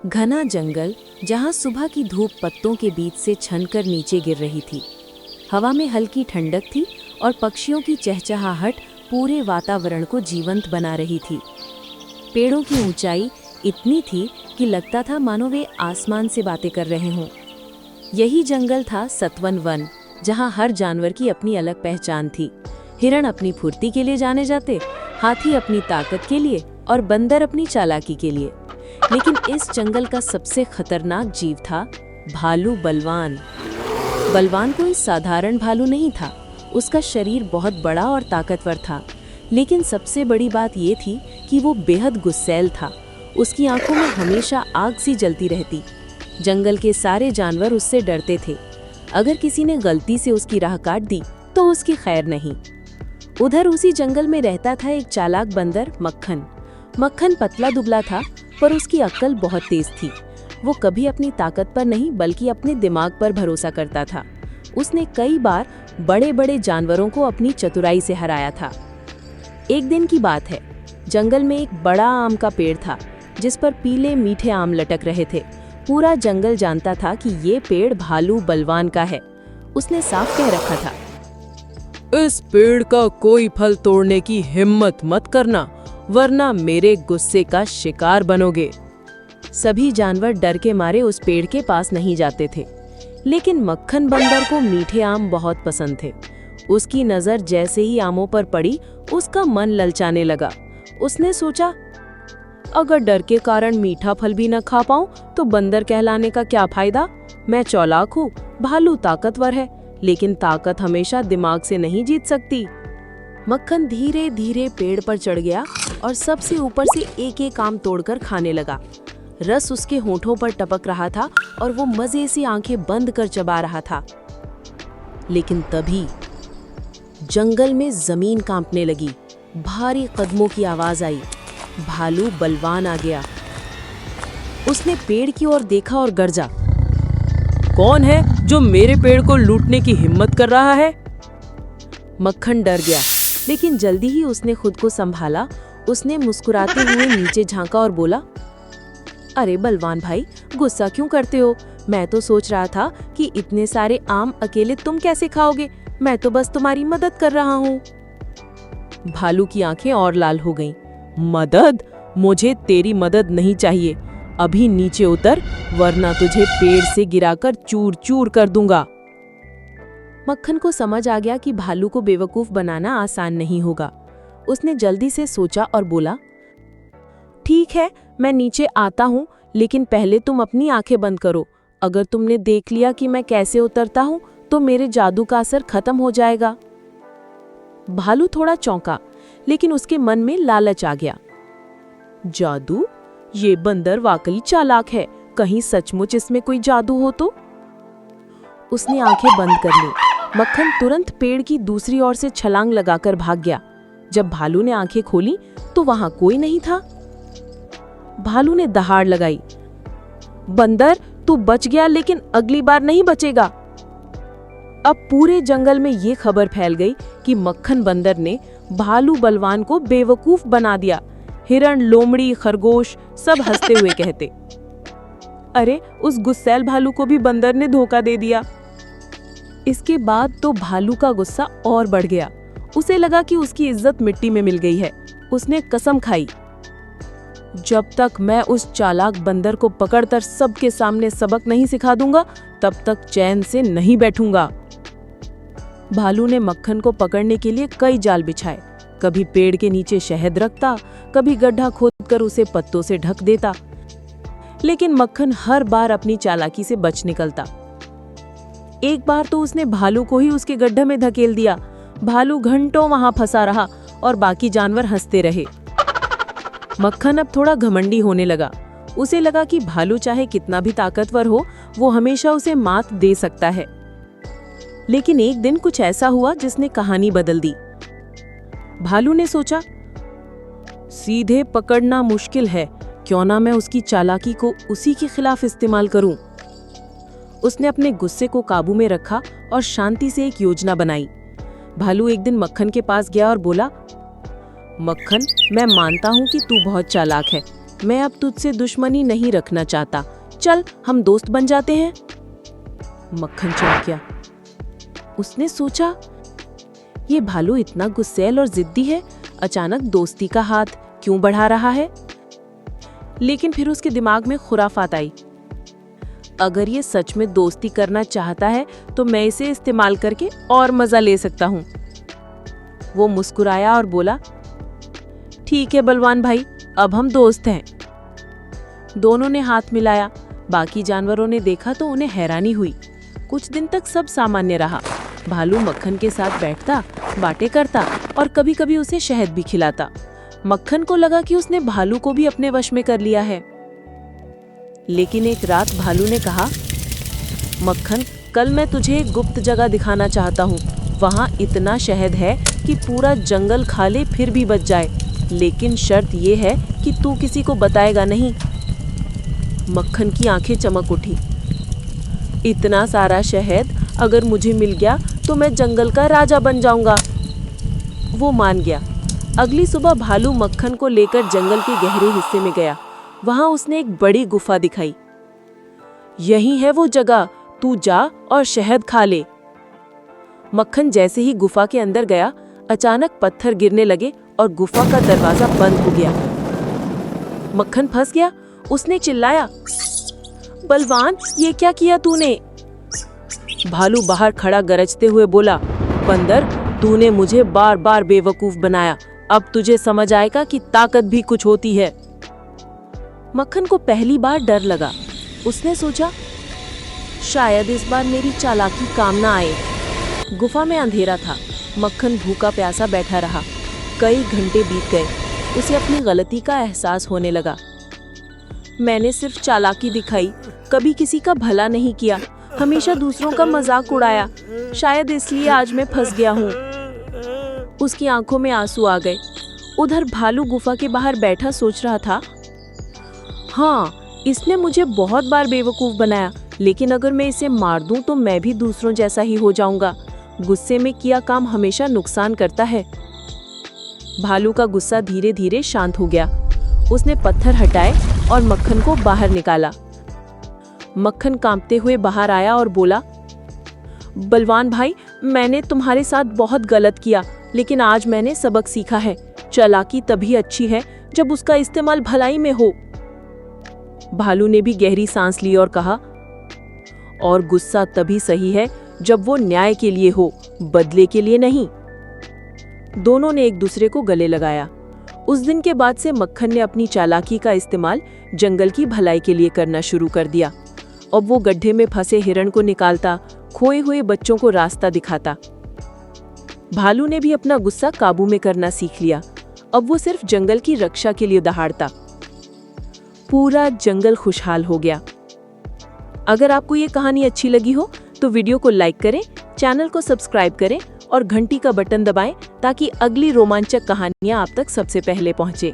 घना जंगल जहां सुबह की धूप पत्तों के बीच से छनकर नीचे गिर रही थी। हवा में हल्की ठंडक थी और पक्षियों की चहचहाहट पूरे वातावरण को जीवंत बना रही थी। पेड़ों की ऊंचाई इतनी थी कि लगता था मानो वे आसमान से बातें कर रहे हों। यही जंगल था सतवन वन, जहां हर जानवर की अपनी अलग पहचान थी। हिरण अपनी फुर्ती के लिए जाने जाते, हाथी अपनी ताकत के लिए और बंदर अपनी चालाकी के लिए। लेकिन इस जंगल का सबसे खतरनाक जीव था भालू बलवान। बलवान कोई साधारण भालू नहीं था। उसका शरीर बहुत बड़ा और ताकतवर था, लेकिन सबसे बड़ी बात ये थी कि वो बेहद गुस्सैल था। उसकी आंखों में हमेशा आग सी जलती रहती। जंगल के सारे जानवर उससे डरते थे। अगर किसी ने गलती से उसकी राह काट दी तो उसकी खैर नहीं। उधर उसी जंगल में रहता था एक चालाक बंदर मक्खन। मक्खन पतला दुबला था, पर उसकी अक्ल बहुत तेज थी। वो कभी अपनी ताकत पर नहीं बल्कि अपने दिमाग पर भरोसा करता था। उसने कई बार बड़े बड़े जानवरों को अपनी चतुराई से हराया था। एक दिन की बात है, जंगल में एक बड़ा आम का पेड़ था जिस पर पीले मीठे आम लटक रहे थे। पूरा जंगल जानता था कि ये पेड़ भालू बलवान का है। उसने साफ कह रखा था, इस पेड़ का कोई फल तोड़ने की हिम्मत मत करना, वरना मेरे गुस्से का शिकार बनोगे। सभी जानवर डर के मारे उस पेड़ के पास नहीं जाते थे, लेकिन मक्खन बंदर को मीठे आम बहुत पसंद थे। उसकी नजर जैसे ही आमों पर पड़ी, उसका मन ललचाने लगा। उसने सोचा, अगर डर के कारण मीठा फल भी न खा पाऊं तो बंदर कहलाने का क्या फायदा। मैं चालाक हूँ, भालू ताकतवर है, लेकिन ताकत हमेशा दिमाग से नहीं जीत सकती। मक्खन धीरे धीरे पेड़ पर चढ़ गया और सबसे ऊपर से एक एक आम तोड़कर खाने लगा। रस उसके होठों पर टपक रहा था और वो मजे से आंखें बंद कर चबा रहा था। लेकिन तभी जंगल में जमीन कांपने लगी। भारी कदमों की आवाज आई। भालू बलवान आ गया। उसने पेड़ की ओर देखा और गर्जा, कौन है जो मेरे पेड़ को लूटने की हिम्मत कर रहा है? मक्खन डर गया, लेकिन जल्दी ही उसने खुद को संभाला। उसने मुस्कुराते हुए नीचे झांका और बोला, अरे बलवान भाई, गुस्सा क्यों करते हो? मैं तो सोच रहा था कि इतने सारे आम अकेले तुम कैसे खाओगे। मैं तो बस तुम्हारी मदद कर रहा हूँ। भालू की आंखें और लाल हो गईं। मदद? मुझे तेरी मदद नहीं चाहिए। अभी नीचे उतर, वरना तुझे पेड़ से गिराकर चूर चूर कर दूंगा। मक्खन को समझ आ गया कि भालू को बेवकूफ बनाना आसान नहीं होगा। उसने जल्दी से सोचा और बोला, ठीक है, मैं नीचे आता हूँ, लेकिन पहले तुम अपनी आंखें बंद करो। अगर तुमने देख लिया कि मैं कैसे उतरता हूँ तो मेरे जादू का असर खत्म हो जाएगा। भालू थोड़ा चौंका, लेकिन उसके मन में लालच आ गया। जादू? ये बंदर वाकई चालाक है। कहीं सचमुच इसमें कोई जादू हो तो? उसने आंखें बंद कर ली। मक्खन तुरंत पेड़ की दूसरी ओर से छलांग लगाकर भाग गया। जब भालू ने आंखें खोली तो वहां कोई नहीं था। भालू ने दहाड़ लगाई, बंदर तू बच गया, लेकिन अगली बार नहीं बचेगा। अब पूरे जंगल में ये खबर फैल गई कि मक्खन बंदर ने भालू बलवान को बेवकूफ बना दिया। हिरण, लोमड़ी, खरगोश सब हंसते हुए कहते, अरे उस गुस्सैल भालू को भी बंदर ने धोखा दे दिया। इसके बाद तो भालू का गुस्सा और बढ़ गया। उसे लगा कि उसकी इज्जत मिट्टी में मिल गई है। उसने कसम खाई, जब तक मैं उस चालाक बंदर को पकड़कर सबके सामने सबक नहीं सिखा दूंगा, तब तक चैन से नहीं बैठूंगा। भालू ने मक्खन को पकड़ने के लिए कई जाल बिछाए। कभी पेड़ के नीचे शहद रखता, कभी गड्ढा खोदकर उसे पत्तों से ढक देता, लेकिन मक्खन हर बार अपनी चालाकी से बच निकलता। एक बार तो उसने भालू को ही उसके गड्ढे में धकेल दिया। भालू घंटों वहां फंसा रहा और बाकी जानवर हंसते रहे। मक्खन अब थोड़ा घमंडी होने लगा। उसे लगा कि भालू चाहे कितना भी ताकतवर हो, वो हमेशा उसे मात दे सकता है। लेकिन एक दिन कुछ ऐसा हुआ जिसने कहानी बदल दी। भालू ने सोचा, सीधे पकड़ना मुश्किल है, क्यों ना मैं उसकी चालाकी को उसी के खिलाफ इस्तेमाल करूं। उसने अपने गुस्से को काबू में रखा और शांति से एक योजना बनाई। भालू एक दिन मक्खन के पास गया और बोला, मक्खन, मैं मानता हूं कि तू बहुत चालाक है, मैं अब तुझसे दुश्मनी नहीं रखना चाहता, चल हम दोस्त बन जाते हैं। मक्खन चौंक गया। उसने सोचा, ये भालू इतना गुस्सैल और जिद्दी है, अचानक दोस्ती का हाथ क्यों बढ़ा रहा है? लेकिन फिर उसके दिमाग में खुराफात आई। अगर ये सच में दोस्ती करना चाहता है तो मैं इसे इस्तेमाल करके और मजा ले सकता हूँ। वो मुस्कुराया और बोला, ठीक है बलवान भाई, अब हम दोस्त हैं। दोनों ने हाथ मिलाया। बाकी जानवरों ने देखा तो उन्हें हैरानी हुई। कुछ दिन तक सब सामान्य रहा। भालू मक्खन के साथ बैठता, बातें करता और कभी कभी उसे शहद भी खिलाता। मक्खन को लगा कि उसने भालू को भी अपने वश में कर लिया है। लेकिन एक रात भालू ने कहा, मक्खन, कल मैं तुझे एक गुप्त जगह दिखाना चाहता हूँ। वहाँ इतना शहद है कि पूरा जंगल खा ले फिर भी बच जाए, लेकिन शर्त ये है कि तू किसी को बताएगा नहीं। मक्खन की आंखें चमक उठी। इतना सारा शहद अगर मुझे मिल गया तो मैं जंगल का राजा बन जाऊंगा। वो मान गया। अगली सुबह भालू मक्खन को लेकर जंगल के गहरे हिस्से में गया। वहां उसने एक बड़ी गुफा दिखाई। यही है वो जगह, तू जा और शहद खा ले। मक्खन जैसे ही गुफा के अंदर गया, अचानक पत्थर गिरने लगे और गुफा का दरवाजा बंद हो गया। मक्खन फंस गया। उसने चिल्लाया, बलवान, ये क्या किया तूने? भालू बाहर खड़ा गरजते हुए बोला, बंदर, तूने मुझे बार बार बेवकूफ बनाया। अब तुझे समझ आएगा कि ताकत भी कुछ होती है। मक्खन को पहली बार डर लगा। उसने सोचा, शायद इस बार मेरी चालाकी काम ना आए। गुफा में अंधेरा था। मक्खन भूखा प्यासा बैठा रहा। कई घंटे बीत गए। उसे अपनी गलती का एहसास होने लगा। मैंने सिर्फ चालाकी दिखाई, कभी किसी का भला नहीं किया, हमेशा दूसरों का मजाक उड़ाया। शायद इसलिए आज मैं फंस गया हूँ। उसकी आंखों में आंसू आ गए। उधर भालू गुफा के बाहर बैठा सोच रहा था, हाँ, इसने मुझे बहुत बार बेवकूफ बनाया, लेकिन अगर मैं इसे मार दूं तो मैं भी दूसरों जैसा ही हो जाऊंगा। गुस्से में किया काम हमेशा नुकसान करता है। भालू का गुस्सा धीरे धीरे शांत हो गया। उसने पत्थर हटाए और मक्खन को बाहर निकाला। मक्खन कांपते हुए बाहर आया और बोला, बलवान भाई, मैंने तुम्हारे साथ बहुत गलत किया, लेकिन आज मैंने सबक सीखा है। चालाकी तभी अच्छी है जब उसका इस्तेमाल भलाई में हो। भालू ने भी गहरी सांस ली और कहा, और गुस्सा तभी सही है जब वो न्याय के लिए हो, बदले के लिए नहीं। दोनों ने एक दूसरे को गले लगाया। उस दिन के बाद से मक्खन ने अपनी चालाकी का इस्तेमाल जंगल की भलाई के लिए करना शुरू कर दिया। अब वो गड्ढे में फंसे हिरण को निकालता, खोए हुए बच्चों को रास्ता दिखाता। भालू ने भी अपना गुस्सा काबू में करना सीख लिया। अब वो सिर्फ जंगल की रक्षा के लिए दहाड़ता। पूरा जंगल खुशहाल हो गया। अगर आपको ये कहानी अच्छी लगी हो तो वीडियो को लाइक करें, चैनल को सब्सक्राइब करें और घंटी का बटन दबाएं ताकि अगली रोमांचक कहानियां आप तक सबसे पहले पहुंचे।